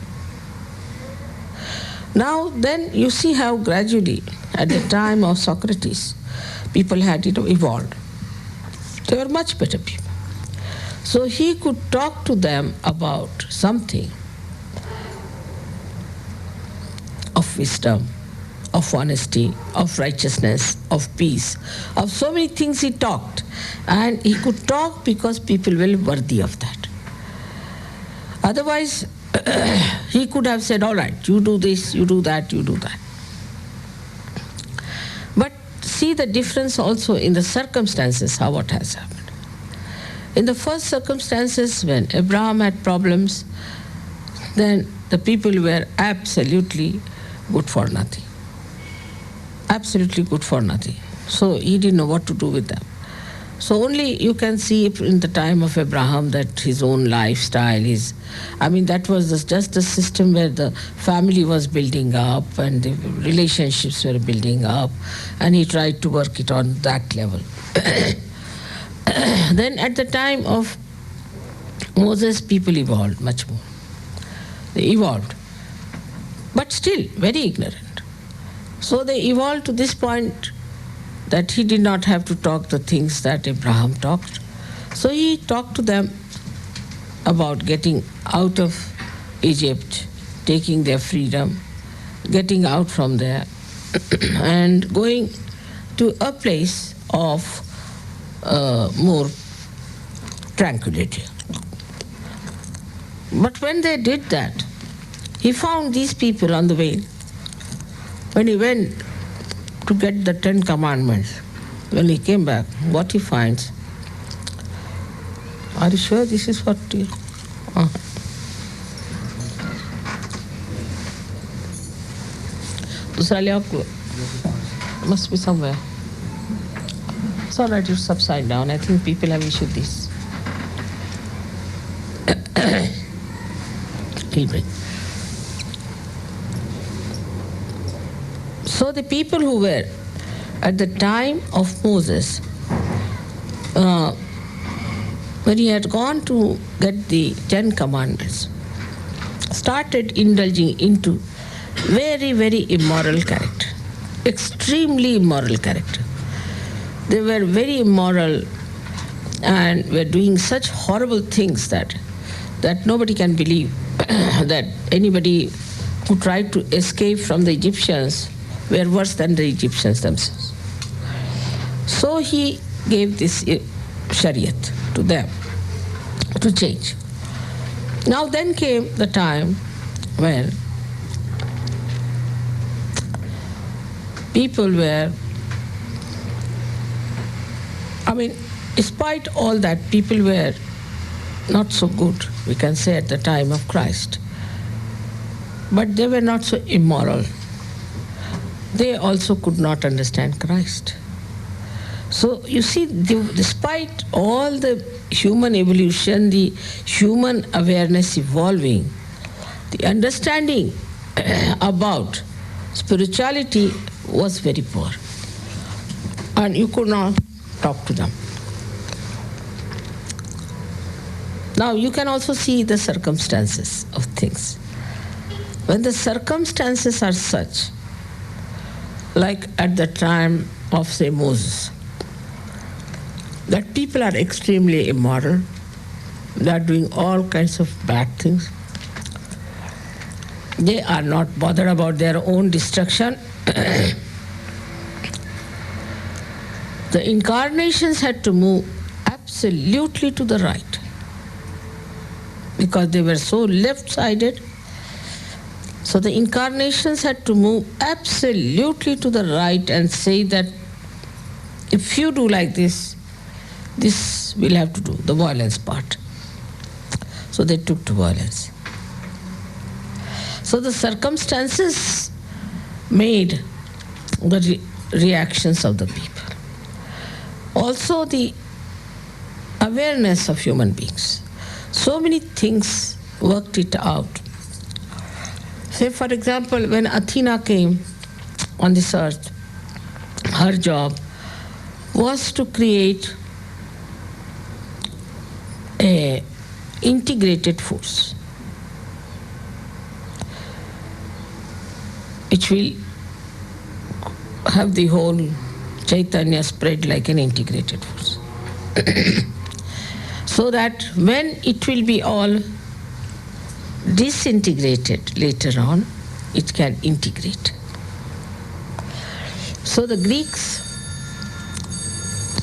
Now then you see how gradually, at the time of Socrates, people had evolved. They were much better people. So he could talk to them about something of wisdom, of honesty, of righteousness, of peace, of so many things he talked. And he could talk because people were worthy of that. Otherwise, he could have said, all right, you do this, you do that, you do that. But see the difference also in the circumstances, how what has happened. In the first circumstances, when Abraham had problems, then the people were absolutely good for nothing. Absolutely good for nothing. So he didn't know what to do with them. So only you can see in the time of Abraham that his own lifestyle that was just a system where the family was building up and the relationships were building up, and he tried to work it on that level. Then at the time of Moses, people evolved much more. They evolved, but still very ignorant. So they evolved to this point that he did not have to talk the things that Abraham talked. So he talked to them about getting out of Egypt, taking their freedom, getting out from there, and going to a place of more tranquility. But when they did that, he found these people on the way. When he went to get the 10 Commandments, when he came back, what he finds? Are you sure this is what you... Must be somewhere. It's all right, it's upside down. I think people have issued this. He'll bring. So the people who were at the time of Moses, when he had gone to get the 10 Commandments, started indulging into very, very immoral character, extremely immoral character. They were very immoral and were doing such horrible things that nobody can believe that anybody who tried to escape from the Egyptians were worse than the Egyptians themselves. So he gave this Shariat to them to change. Now then came the time when people were, despite all that, people were not so good, we can say, at the time of Christ. But they were not so immoral. They also could not understand Christ. So you see, despite all the human evolution, the human awareness evolving, the understanding about spirituality was very poor. And you could not talk to them. Now you can also see the circumstances of things. When the circumstances are such, like at the time of, say, Moses, that people are extremely immoral, they are doing all kinds of bad things, they are not bothered about their own destruction. The incarnations had to move absolutely to the right, because they were so left-sided. So the incarnations had to move absolutely to the right and say that if you do like this, this we'll have to do, the violence part. So they took to violence. So the circumstances made the reactions of the people. Also the awareness of human beings. So many things worked it out. Say, for example, when Athena came on this earth, her job was to create an integrated force which will have the whole Chaitanya spread like an integrated force. So that when it will be all disintegrated later on, it can integrate. So the Greeks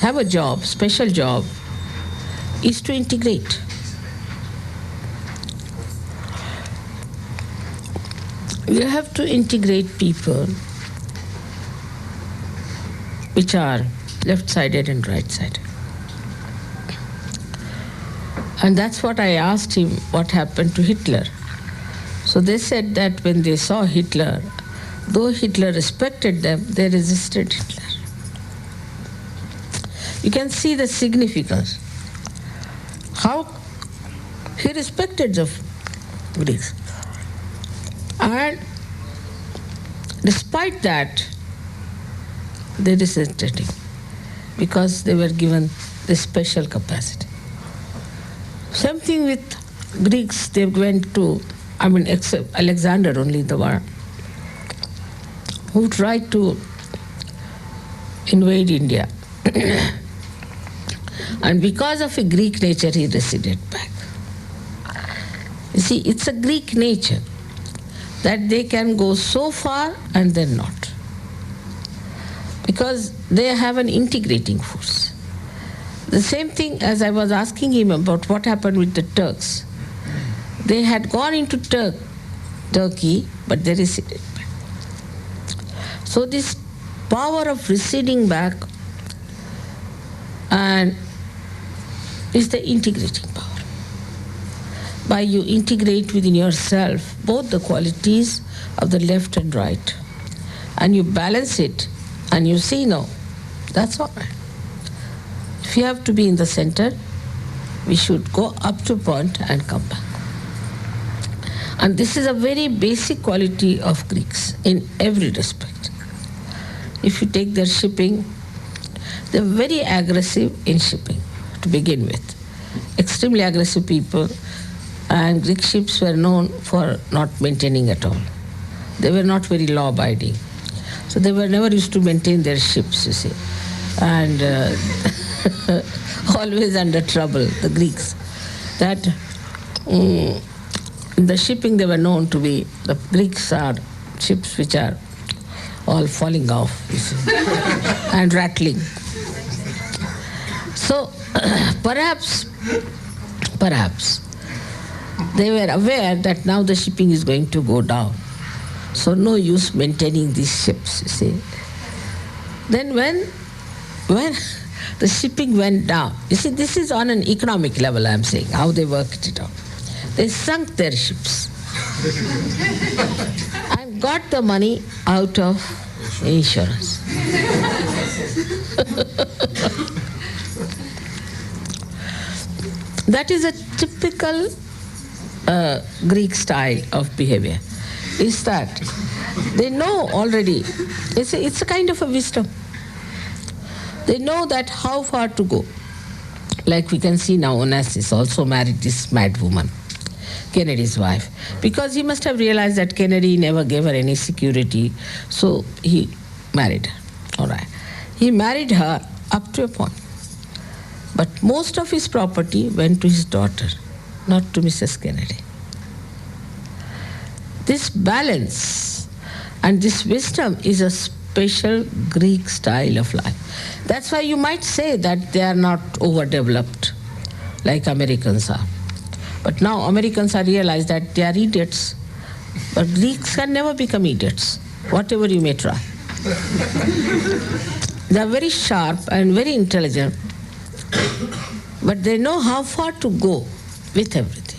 have a job, special job, is to integrate. You have to integrate people which are left-sided and right-sided. And that's what I asked him, what happened to Hitler. So they said that when they saw Hitler, though Hitler respected them, they resisted Hitler. You can see the significance. How he respected the Greeks. And despite that, they resisted him because they were given this special capacity. Same thing with Greeks. They went to, except Alexander only, the one who tried to invade India. And because of a Greek nature, he receded back. You see, it's a Greek nature that they can go so far and then not. Because they have an integrating force. The same thing as I was asking him about what happened with the Turks. They had gone into Turkey, but they receded back. So this power of receding back and is the integrating power. By you integrate within yourself both the qualities of the left and right, and you balance it, and you see, no, that's all right. If you have to be in the center, we should go up to a point and come back. And this is a very basic quality of Greeks in every respect. If you take their shipping, they're very aggressive in shipping to begin with. Extremely aggressive people, and Greek ships were known for not maintaining at all. They were not very law-abiding. So they were never used to maintain their ships, you see. And always under trouble, the Greeks. That the shipping they were known to be, the Greeks are ships which are all falling off, you see, and rattling. So perhaps They were aware that now the shipping is going to go down. So no use maintaining these ships, you see. Then when the shipping went down, you see, this is on an economic level, I'm saying, how they worked it out. They sunk their ships and got the money out of insurance. That is a typical Greek style of behavior. Is that they know already, it's a kind of a wisdom. They know that how far to go. Like we can see now, Onassis also married this mad woman, Kennedy's wife, because he must have realized that Kennedy never gave her any security, so he married her. All right. He married her up to a point. But most of his property went to his daughter, not to Mrs. Kennedy. This balance and this wisdom is a special Greek style of life. That's why you might say that they are not overdeveloped like Americans are. But now Americans are realized that they are idiots. But Greeks can never become idiots, whatever you may try. They are very sharp and very intelligent, but they know how far to go with everything.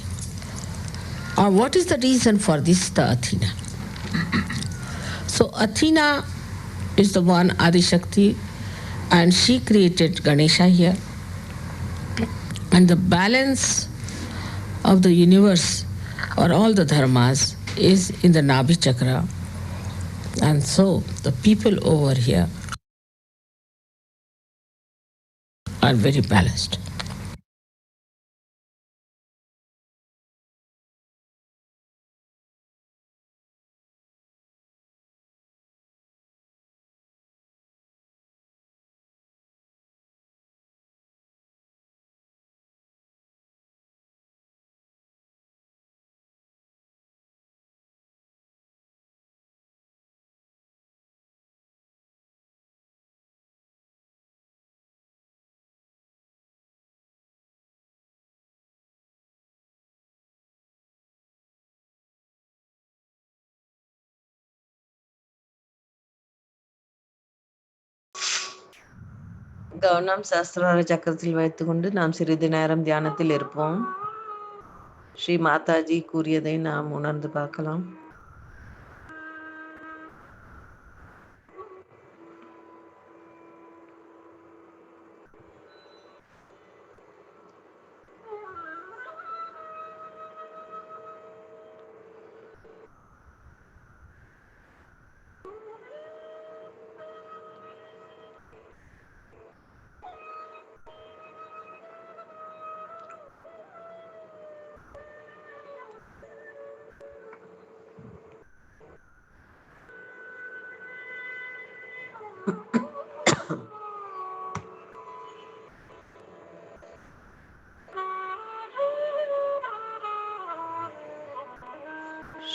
What is the reason for this? The Athena. So Athena is the one Adi Shakti, and she created Ganesha here. And the balance of the universe or all the dharmas is in the Nabhi Chakra. And so the people over here are very balanced. கவனம் சஹஸ்ரார சக்கரத்தில் வைத்துக்கொண்டு நாம் சிறிது நேரம் தியானத்தில் இருப்போம். ஸ்ரீ மாதாஜி கூறியதை நாம் உணர்ந்து பார்க்கலாம்.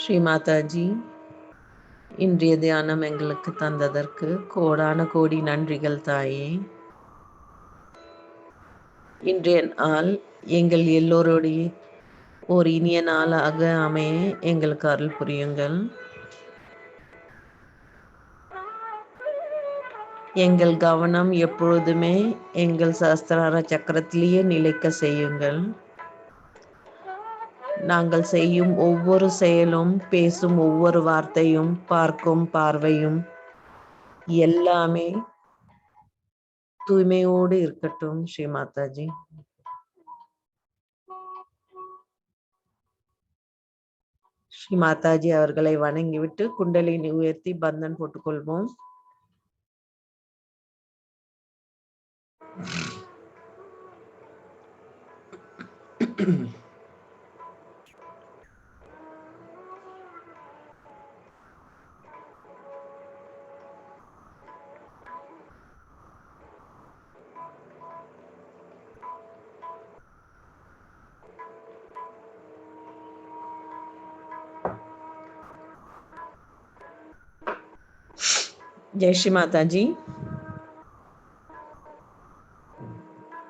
ஸ்ரீ மாதாஜி, இன்றைய தியானம் எங்களுக்கு தந்ததற்கு கோடான கோடி நன்றிகள் தாயே. இன்றைய நாள் எங்கள் எல்லோருடைய ஒரு இனிய நாளாக அமைய எங்களுக்கு அருள் புரியுங்கள். எங்கள் கவனம் எப்பொழுதுமே எங்கள் சஹஸ்ரார சக்கரத்திலேயே நிலைக்க செய்யுங்கள். நாங்கள் செய்யும் ஒவ்வொரு செயலும், பேசும் ஒவ்வொரு வார்த்தையும், பார்க்கும் பார்வையும் எல்லாமே தூய்மையோடு இருக்கட்டும். ஸ்ரீ மாதாஜி. ஸ்ரீ மாதாஜி அவர்களை வணங்கிவிட்டு குண்டலினி உயர்த்தி பந்தன் போட்டுக்கொள்வோம். जय श्री माता जी।